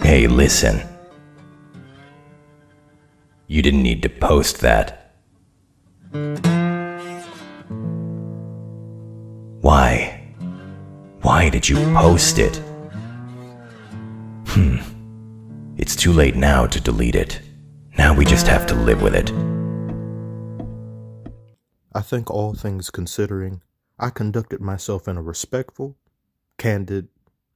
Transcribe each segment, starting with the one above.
Hey, listen. You didn't need to post that. Why? Why did you post it? It's too late now to delete it. Now we just have to live with it. I think all things considering, I conducted myself in a respectful, candid,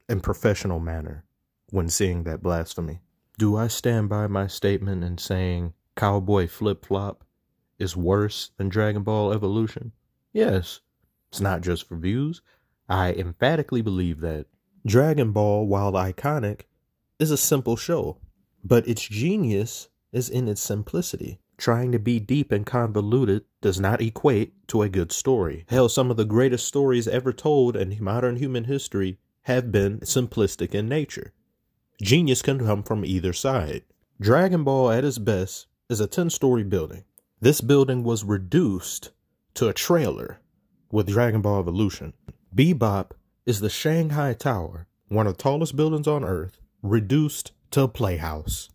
and professional manner when seeing that blasphemy. Do I stand by my statement in saying Cowboy Flip-Flop is worse than Dragon Ball Evolution? Yes. It's not just for views. I emphatically believe that Dragon Ball, while iconic, is a simple show, but its genius is in its simplicity. Trying to be deep and convoluted does not equate to a good story. Hell, some of the greatest stories ever told in modern human history have been simplistic in nature. Genius can come from either side. Dragon Ball at its best is a 10-story building. This building was reduced to a trailer with Dragon Ball Evolution. Bebop is the Shanghai Tower, one of the tallest buildings on Earth, reduced to a playhouse.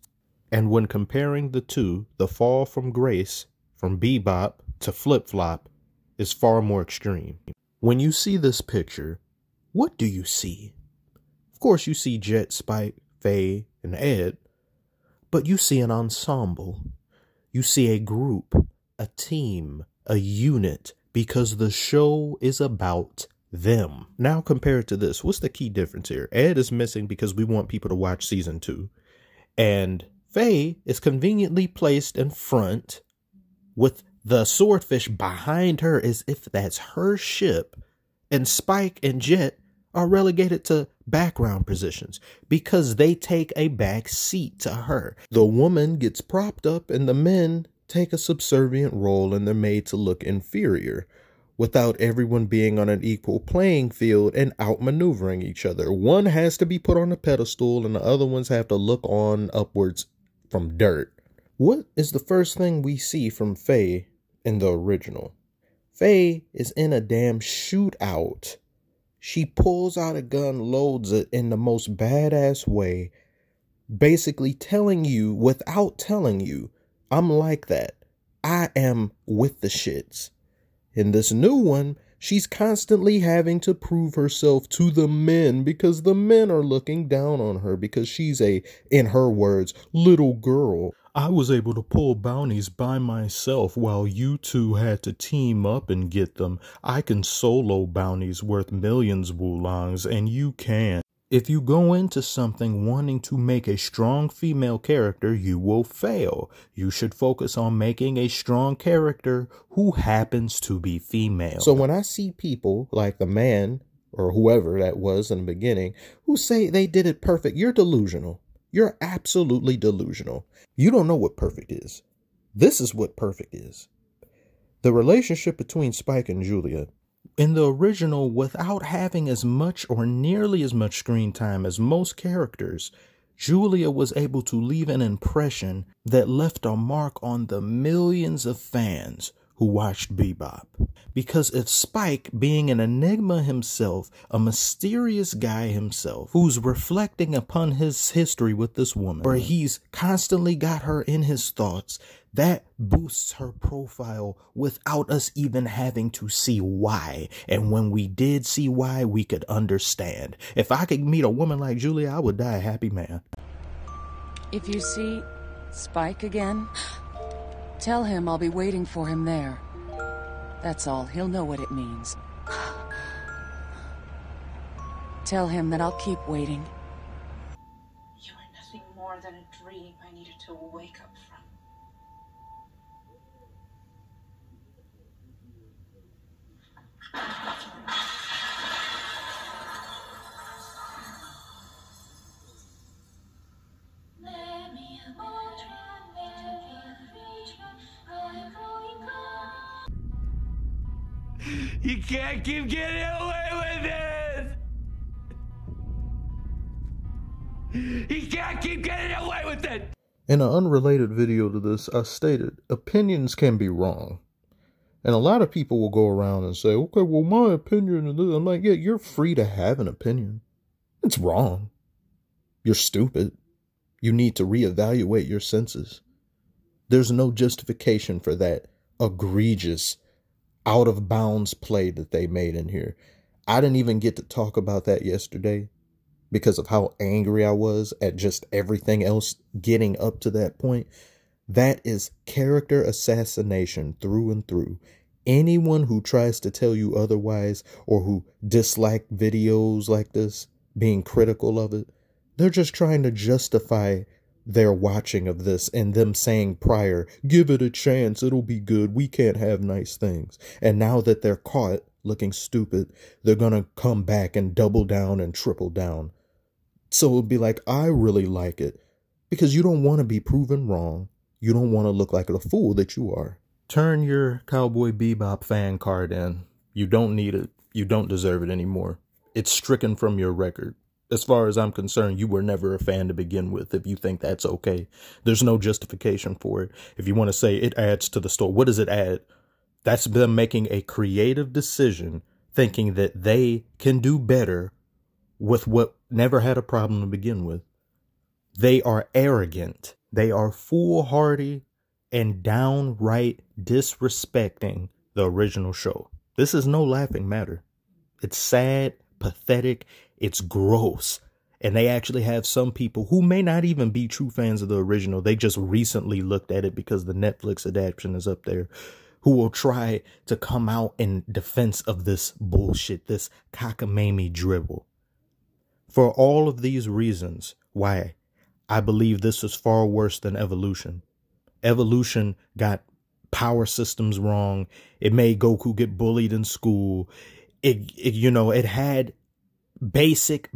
And when comparing the two, the fall from grace from Bebop to Flip-Flop is far more extreme. When you see this picture, what do you see? Of course, you see Jet, Spike, Faye, and Ed, but you see an ensemble. You see a group, a team, a unit, because the show is about them. Now compared to this, what's the key difference here? Ed is missing because we want people to watch season 2. And Faye is conveniently placed in front with the swordfish behind her as if that's her ship. And Spike and Jet are relegated to background positions because they take a back seat to her. The woman gets propped up and the men take a subservient role and they're made to look inferior without everyone being on an equal playing field and outmaneuvering each other. One has to be put on a pedestal and the other ones have to look on upwards from dirt. What is the first thing we see from Faye in the original? Faye is in a damn shootout. She pulls out a gun, loads it in the most badass way, basically telling you, without telling you, I'm like that. I am with the shits. In this new one, she's constantly having to prove herself to the men because the men are looking down on her because she's a, in her words, little girl. I was able to pull bounties by myself while you two had to team up and get them. I can solo bounties worth millions woolongs and you can't. If you go into something wanting to make a strong female character, you will fail. You should focus on making a strong character who happens to be female. So when I see people like the man or whoever that was in the beginning who say they did it perfect, you're delusional. You're absolutely delusional. You don't know what perfect is. This is what perfect is. The relationship between Spike and Julia in the original, without having as much or nearly as much screen time as most characters, Julia was able to leave an impression that left a mark on the millions of fans who watched Bebop. Because if Spike, being an enigma himself, a mysterious guy himself, who's reflecting upon his history with this woman, where he's constantly got her in his thoughts, that boosts her profile without us even having to see why. And when we did see why, we could understand. If I could meet a woman like Julia, I would die a happy man. If you see Spike again, tell him I'll be waiting for him there. That's all. He'll know what it means. Tell him that I'll keep waiting. You are nothing more than a dream I needed to wake up from. You can't keep getting away with it! You can't keep getting away with it! In an unrelated video to this, I stated, opinions can be wrong. And a lot of people will go around and say, okay, well, my opinion is this. I'm like, yeah, you're free to have an opinion. It's wrong. You're stupid. You need to reevaluate your senses. There's no justification for that egregious, out of bounds play that they made in here. I didn't even get to talk about that yesterday because of how angry I was at just everything else getting up to that point. That is character assassination through and through. Anyone who tries to tell you otherwise or who dislike videos like this, being critical of it, they're just trying to justify their watching of this and them saying prior, give it a chance, it'll be good, we can't have nice things. And now that they're caught looking stupid, they're gonna come back and double down and triple down. So it'll be like, I really like it. Because you don't want to be proven wrong. You don't want to look like the fool that you are. Turn your Cowboy Bebop fan card in. You don't need it. You don't deserve it anymore. It's stricken from your record. As far as I'm concerned, you were never a fan to begin with if you think that's okay. There's no justification for it. If you want to say it adds to the story, what does it add? That's them making a creative decision, thinking that they can do better with what never had a problem to begin with. They are arrogant. They are foolhardy and downright disrespecting the original show. This is no laughing matter. It's sad, pathetic, it's gross. And they actually have some people who may not even be true fans of the original. They just recently looked at it because the Netflix adaptation is up there, who will try to come out in defense of this bullshit, this cockamamie dribble. For all of these reasons, why I believe this is far worse than Evolution. Evolution got power systems wrong. It made Goku get bullied in school. It had basic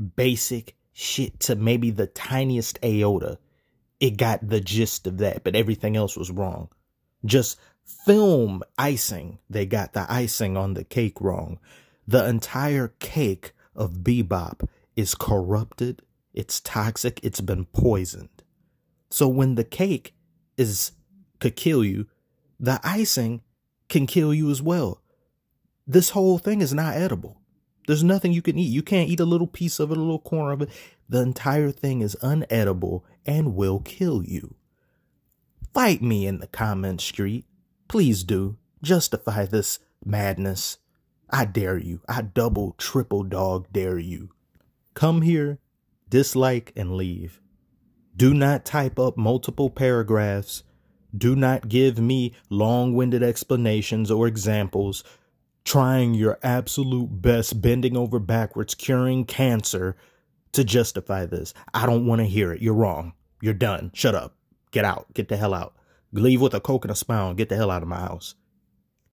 shit to maybe the tiniest iota. It got the gist of that, but everything else was wrong. Just film icing. They got the icing on the cake wrong. The entire cake of Bebop is corrupted. It's toxic. It's been poisoned. So when the cake could kill you, the icing can kill you as well. This whole thing is not edible. There's nothing you can eat. You can't eat a little piece of it, a little corner of it. The entire thing is unedible and will kill you. Fight me in the comment street. Please do. Justify this madness. I dare you. I double, triple dog dare you. Come here, dislike, and leave. Do not type up multiple paragraphs. Do not give me long-winded explanations or examples, trying your absolute best, bending over backwards, curing cancer to justify this. I don't want to hear it. You're wrong. You're done. Shut up. Get out. Get the hell out. Leave with a coke and a spoon. Get the hell out of my house.